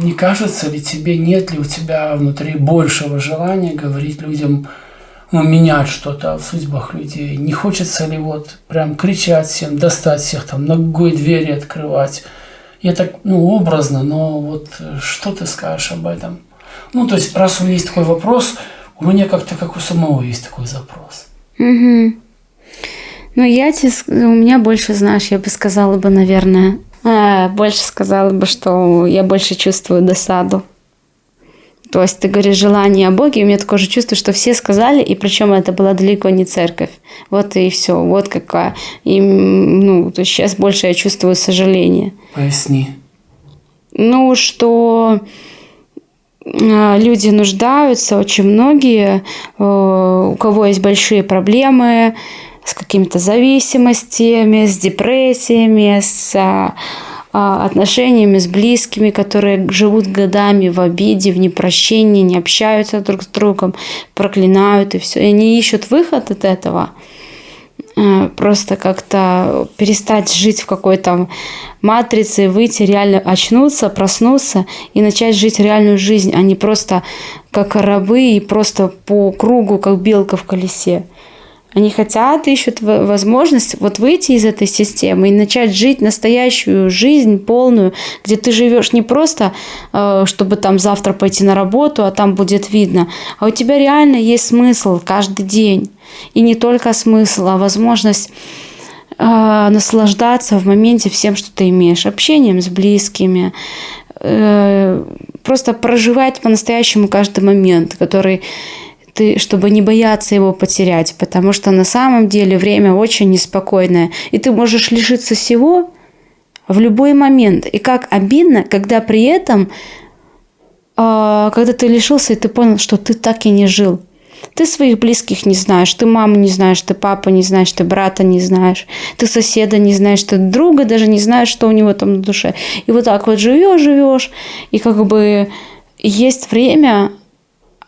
не кажется ли тебе, нет ли у тебя внутри большего желания говорить людям, менять что-то в судьбах людей? Не хочется ли вот прям кричать всем, достать всех, там, ногой двери открывать? Я так, образно, но вот что ты скажешь об этом? То есть, раз у меня есть такой вопрос, у меня как-то как у самого есть такой запрос. Угу. У меня больше, знаешь, я бы сказала бы, наверное, что я больше чувствую досаду. То есть ты говоришь желание о Боге, и у меня такое же чувство, что все сказали, и причем это была далеко не церковь. Вот и все, вот какая. И, то есть сейчас больше я чувствую сожаление. Поясни. Что люди нуждаются, очень многие, у кого есть большие проблемы с какими-то зависимостями, с депрессиями, с отношениями с близкими, которые живут годами в обиде, в непрощении, не общаются друг с другом, проклинают и все. И они ищут выход от этого. Просто как-то перестать жить в какой-то матрице, выйти, реально очнуться, проснуться и начать жить реальную жизнь, а не просто как рабы и просто по кругу, как белка в колесе. Они ищут возможность выйти из этой системы и начать жить настоящую жизнь полную, где ты живешь не просто, чтобы там завтра пойти на работу, а там будет видно, а у тебя реально есть смысл каждый день. И не только смысл, а возможность наслаждаться в моменте всем, что ты имеешь, общением с близкими, просто проживать по-настоящему каждый момент, чтобы не бояться его потерять, потому что на самом деле время очень неспокойное, и ты можешь лишиться всего в любой момент. И как обидно, когда при этом, когда ты лишился, и ты понял, что ты так и не жил. Ты своих близких не знаешь, ты маму не знаешь, ты папу не знаешь, ты брата не знаешь, ты соседа не знаешь, ты друга даже не знаешь, что у него там на душе. И вот так вот живешь, и есть время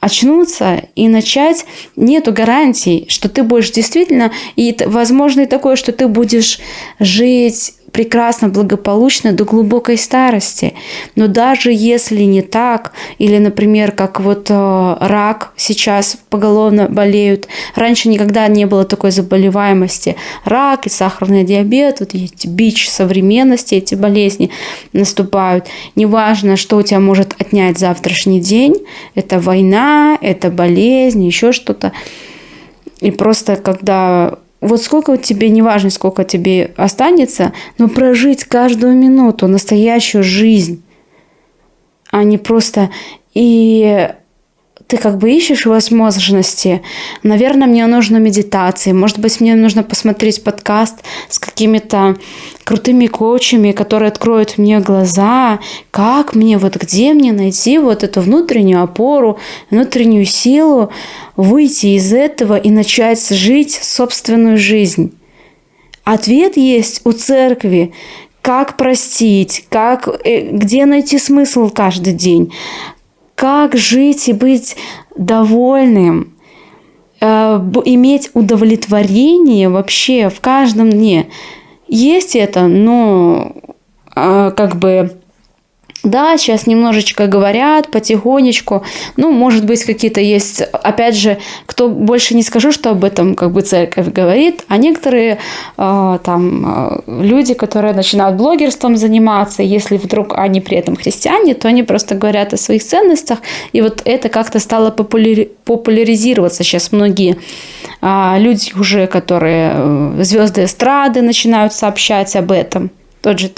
очнуться и начать. Нету гарантий, что ты будешь действительно, и возможно и такое, что ты будешь жить прекрасно, благополучно до глубокой старости. Но даже если не так, или, например, как рак сейчас поголовно болеют, раньше никогда не было такой заболеваемости. Рак и сахарный диабет, эти бич современности, эти болезни наступают. Неважно, что у тебя может отнять завтрашний день, это война, это болезнь, еще что-то. И просто когда сколько тебе, неважно, сколько тебе останется, но прожить каждую минуту настоящую жизнь, а не просто... И ты ищешь возможности. Наверное, мне нужна медитация. Может быть, мне нужно посмотреть подкаст с какими-то крутыми коучами, которые откроют мне глаза, где мне найти эту внутреннюю опору, внутреннюю силу, выйти из этого и начать жить собственную жизнь. Ответ есть у церкви. Как простить, где найти смысл каждый день, как жить и быть довольным, иметь удовлетворение вообще в каждом дне. Есть это, но да, сейчас немножечко говорят потихонечку. Может быть, какие-то есть, опять же, кто больше не скажу, что об этом церковь говорит, а некоторые люди, которые начинают блогерством заниматься, если вдруг они при этом христиане, то они просто говорят о своих ценностях, и это как-то стало популяризироваться. Сейчас многие люди уже, которые звезды эстрады, начинают сообщать об этом. Тот же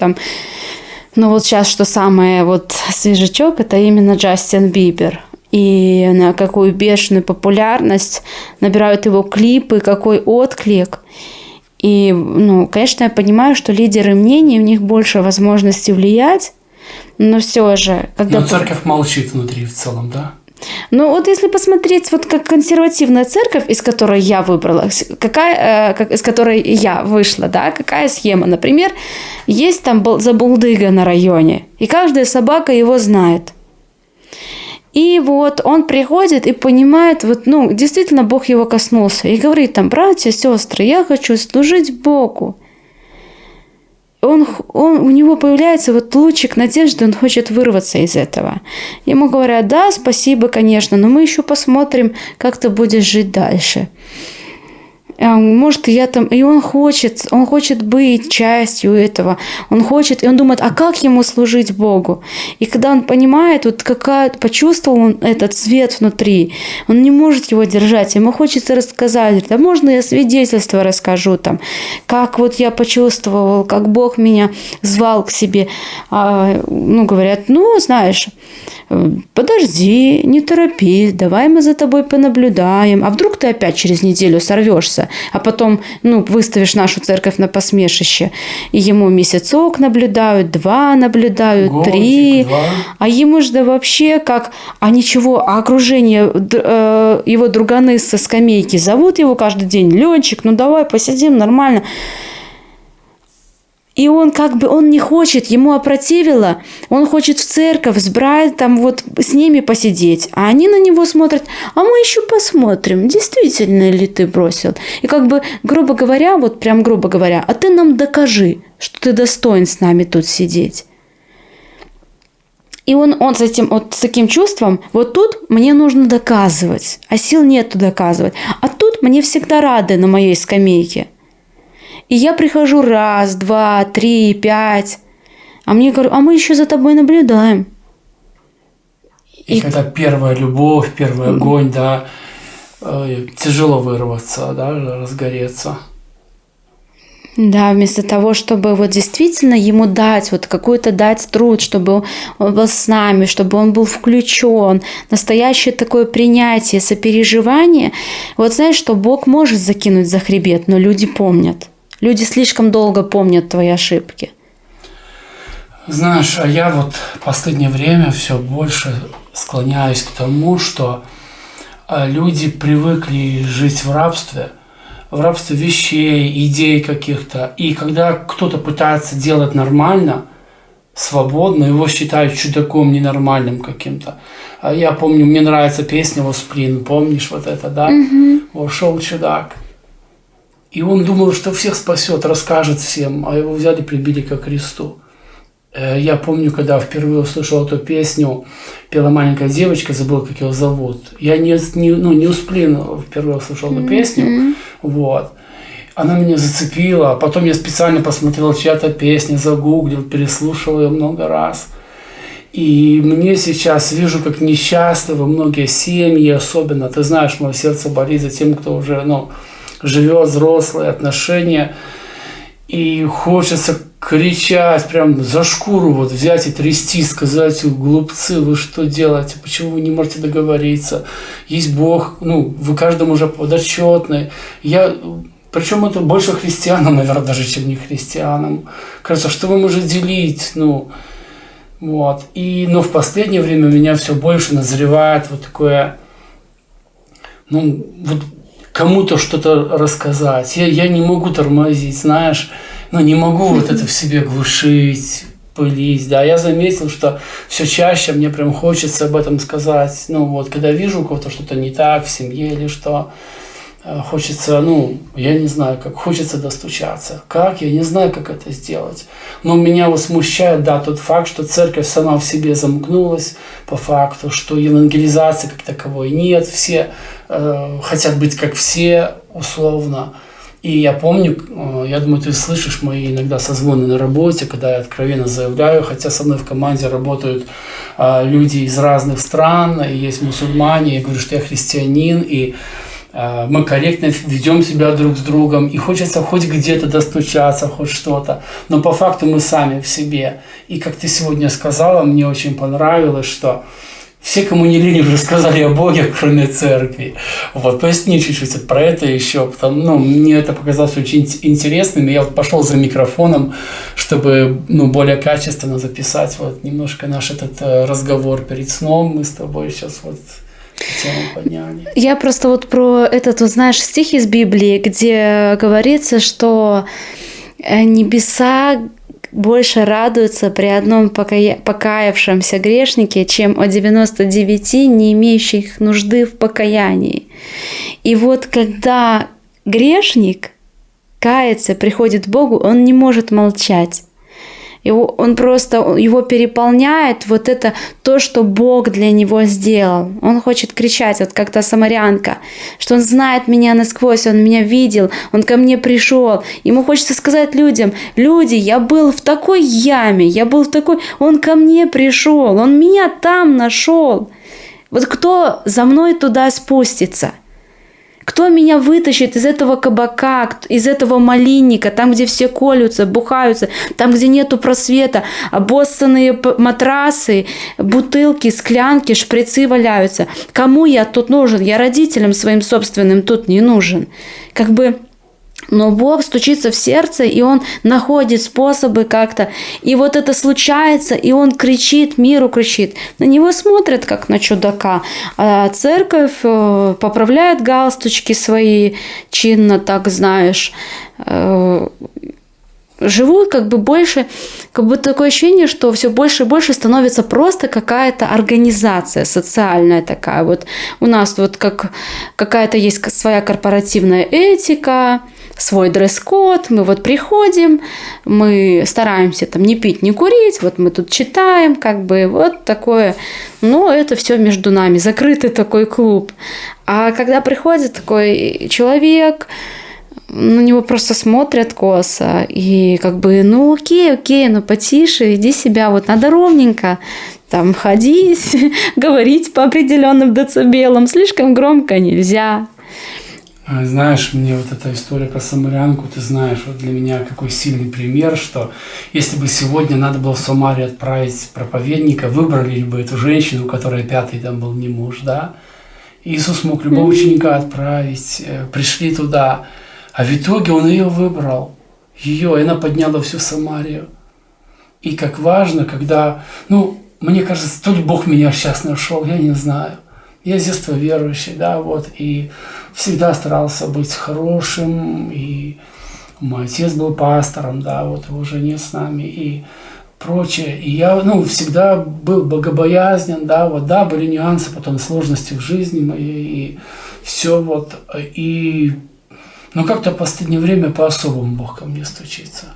сейчас, что самое свежачок, это именно Джастин Бибер. И на какую бешеную популярность набирают его клипы, какой отклик. И, конечно, я понимаю, что лидеры мнений, у них больше возможностей влиять, но все же... Но церковь молчит внутри в целом, да? Если посмотреть, как консервативная церковь, из которой я выбрала, из которой я вышла, да, какая схема? Например, есть там забулдыга на районе, и каждая собака его знает. И он приходит и понимает, действительно Бог его коснулся. И говорит братья, сестры, я хочу служить Богу. у него появляется вот лучик надежды, он хочет вырваться из этого. Ему говорят: да, спасибо, конечно, но мы еще посмотрим, как ты будешь жить дальше. Может, я там... И он хочет быть частью этого. Он хочет, и он думает, а как ему служить Богу? И когда он понимает, вот почувствовал он этот свет внутри, он не может его держать. Ему хочется рассказать, да можно я свидетельство расскажу там, как вот я почувствовал, как Бог меня звал к себе. Говорят, знаешь, подожди, не торопись, давай мы за тобой понаблюдаем. А вдруг ты опять через неделю сорвешься, а потом выставишь нашу церковь на посмешище. И ему месяцок наблюдают, 2 наблюдают, 3. 2. А ему же да вообще как... А окружение, его друганы со скамейки зовут его каждый день: Ленчик, давай посидим нормально. И он он не хочет, ему опротивило, он хочет в церковь сбрать, там вот с ними посидеть. А они на него смотрят: а мы еще посмотрим, действительно ли ты бросил. И грубо говоря, а ты нам докажи, что ты достоин с нами тут сидеть. И он с таким чувством: вот тут мне нужно доказывать, а сил нету доказывать. А тут мне всегда рады на моей скамейке. И я прихожу 1, 2, 3, 5. А мне говорят: а мы еще за тобой наблюдаем. И когда первая любовь, первый огонь, да, тяжело вырваться, да, разгореться. Да, вместо того, чтобы вот действительно ему дать, вот какой-то дать труд, чтобы он был с нами, чтобы он был включен, настоящее такое принятие, сопереживание. Вот знаешь, что Бог может закинуть за хребет, но люди помнят. Люди слишком долго помнят твои ошибки. Знаешь, а я вот в последнее время все больше склоняюсь к тому, что люди привыкли жить в рабстве вещей, идей каких-то. И когда кто-то пытается делать нормально, свободно, его считают чудаком ненормальным каким-то. А я помню, мне нравится песня «Восплин», помнишь вот это, да? Ушел чудак. И он думал, что всех спасет, расскажет всем, а его взяли, прибили ко кресту. Я помню, когда впервые услышал эту песню, пела маленькая девочка, забыл, как ее зовут. Я не успел, впервые услышал эту песню, вот. Она меня зацепила, а потом я специально посмотрел чья-то песня, загуглил, переслушал ее много раз. И мне сейчас вижу, как несчастливы многие семьи, особенно, ты знаешь, мое сердце болит за тем, кто уже, живет, взрослые отношения, и хочется кричать, прям за шкуру вот взять и трясти, сказать: глупцы, вы что делаете, почему вы не можете договориться, есть Бог, вы каждому уже подотчетны. Причем это больше христианам, наверное, даже, чем не христианам. Кажется, что вы можете делить, вот. Но в последнее время меня все больше назревает вот такое, вот кому-то что-то рассказать. Я не могу тормозить, знаешь, не могу вот это в себе глушить, пылить, да. Я заметил, что все чаще мне прям хочется об этом сказать. Когда вижу у кого-то что-то не так в семье или что, хочется, я не знаю, как хочется достучаться. Как? Я не знаю, как это сделать. Но меня смущает, да, тот факт, что церковь сама в себе замкнулась по факту, что евангелизации как таковой нет, все хотят быть как все, условно. И я помню, я думаю, ты слышишь мои иногда созвоны на работе, когда я откровенно заявляю, хотя со мной в команде работают люди из разных стран, и есть мусульмане, я говорю, что я христианин, и мы корректно ведем себя друг с другом, и хочется хоть где-то достучаться, хоть что-то, но по факту мы сами в себе. И как ты сегодня сказала, мне очень понравилось, что все, кому не лень, уже сказали о Боге, кроме церкви. Вот, поясни чуть-чуть про это еще, потому, мне это показалось очень интересным, и я пошел за микрофоном, чтобы, более качественно записать немножко наш этот разговор перед сном. Мы с тобой сейчас тему подняли. Я просто про этот, знаешь, стих из Библии, где говорится, что небеса больше радуются при одном покаявшемся грешнике, чем о 99 не имеющих нужды в покаянии. И вот когда грешник кается, приходит к Богу, он не может молчать. Он просто, его переполняет вот это то, что Бог для него сделал. Он хочет кричать, вот как та самарянка, что он знает меня насквозь, он меня видел, он ко мне пришел. Ему хочется сказать людям: люди, я был в такой яме, он ко мне пришел, он меня там нашел. Вот кто за мной туда спустится? Кто меня вытащит из этого кабака, из этого малинника, там, где все колются, бухаются, там, где нету просвета, обоссанные матрасы, бутылки, склянки, шприцы валяются. Кому я тут нужен? Я родителям своим собственным тут не нужен. Но Бог стучится в сердце, и Он находит способы как-то. И вот это случается, и Он кричит, миру кричит. На него смотрят, как на чудака. А церковь поправляет галстучки свои, чинно, так знаешь. Живут больше, такое ощущение, что все больше и больше становится просто какая-то организация социальная такая. Вот у нас вот как какая-то есть своя корпоративная этика, свой дресс-код, мы вот приходим, мы стараемся там не пить, не курить, вот мы тут читаем, вот такое, но это все между нами, закрытый такой клуб. А когда приходит такой человек, на него просто смотрят косо, и окей, потише, иди себя, вот надо ровненько там ходить, говорить по определенным децибелам, слишком громко нельзя. Знаешь, мне вот эта история про самарянку, ты знаешь, вот для меня какой сильный пример, что если бы сегодня надо было в Самарию отправить проповедника, выбрали бы эту женщину, у которой 5-й там был не муж, да? Иисус мог любого ученика отправить, пришли туда, а в итоге Он ее выбрал, и она подняла всю Самарию. И как важно, когда, мне кажется, то ли Бог меня сейчас нашел, я не знаю. Я с детства верующий, да, вот, и всегда старался быть хорошим, и мой отец был пастором, да, вот, его уже нет с нами, и прочее. И я, всегда был богобоязнен, да, вот, да, были нюансы, потом сложности в жизни моей, и все, вот, и, как-то в последнее время по-особому Бог ко мне стучится.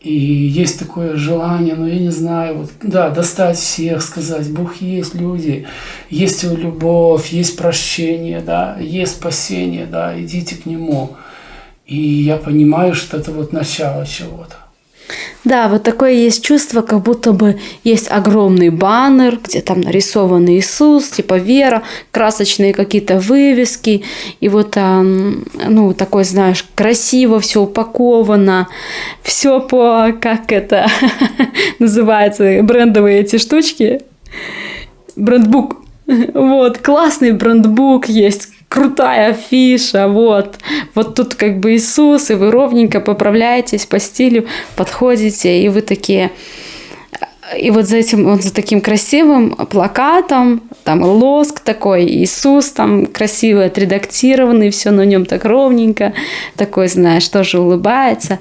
И есть такое желание, я не знаю, достать всех, сказать: Бог есть, люди, есть Его любовь, есть прощение, да, есть спасение, да, идите к Нему. И я понимаю, что это вот начало чего-то. Да, вот такое есть чувство, как будто бы есть огромный баннер, где там нарисован Иисус, вера, красочные какие-то вывески, и вот там, такой, знаешь, красиво все упаковано, все по, как это называется, брендовые эти штучки, брендбук, вот, классный брендбук есть, крутая афиша, вот тут Иисус, и вы ровненько поправляетесь по стилю, подходите, и вы такие, и вот за таким красивым плакатом, там лоск такой, Иисус там красивый, отредактированный, все на нем так ровненько, такой, знаешь, тоже улыбается.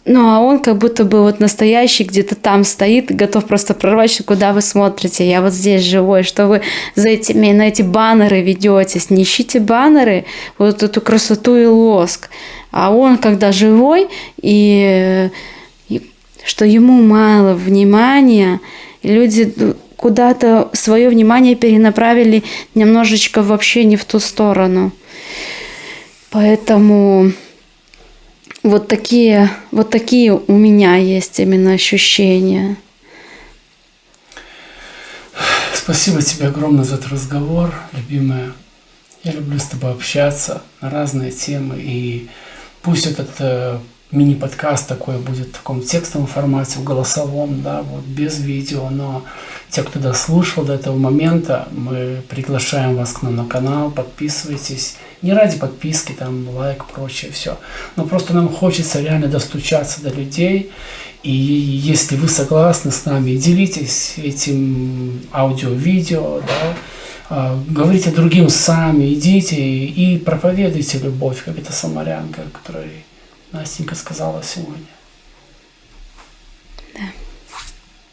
А он как будто бы вот настоящий где-то там стоит, готов просто прорвать, что куда вы смотрите, я вот здесь живой, что вы на эти баннеры ведетесь, не ищите баннеры, вот эту красоту и лоск. А он, когда живой, и что ему мало внимания, люди куда-то свое внимание перенаправили немножечко вообще не в ту сторону. Поэтому... Вот такие у меня есть именно ощущения. Спасибо тебе огромное за этот разговор, любимая. Я люблю с тобой общаться на разные темы. И пусть этот мини-подкаст такой будет в таком текстовом формате, в голосовом, да, вот без видео, но те, кто дослушал до этого момента, мы приглашаем вас к нам на канал, подписывайтесь. Не ради подписки, там, лайк, прочее, все. Но просто нам хочется реально достучаться до людей. И если вы согласны с нами, делитесь этим аудио-видео, да, говорите другим сами, идите и проповедуйте любовь, как эта самарянка, о которой Настенька сказала сегодня.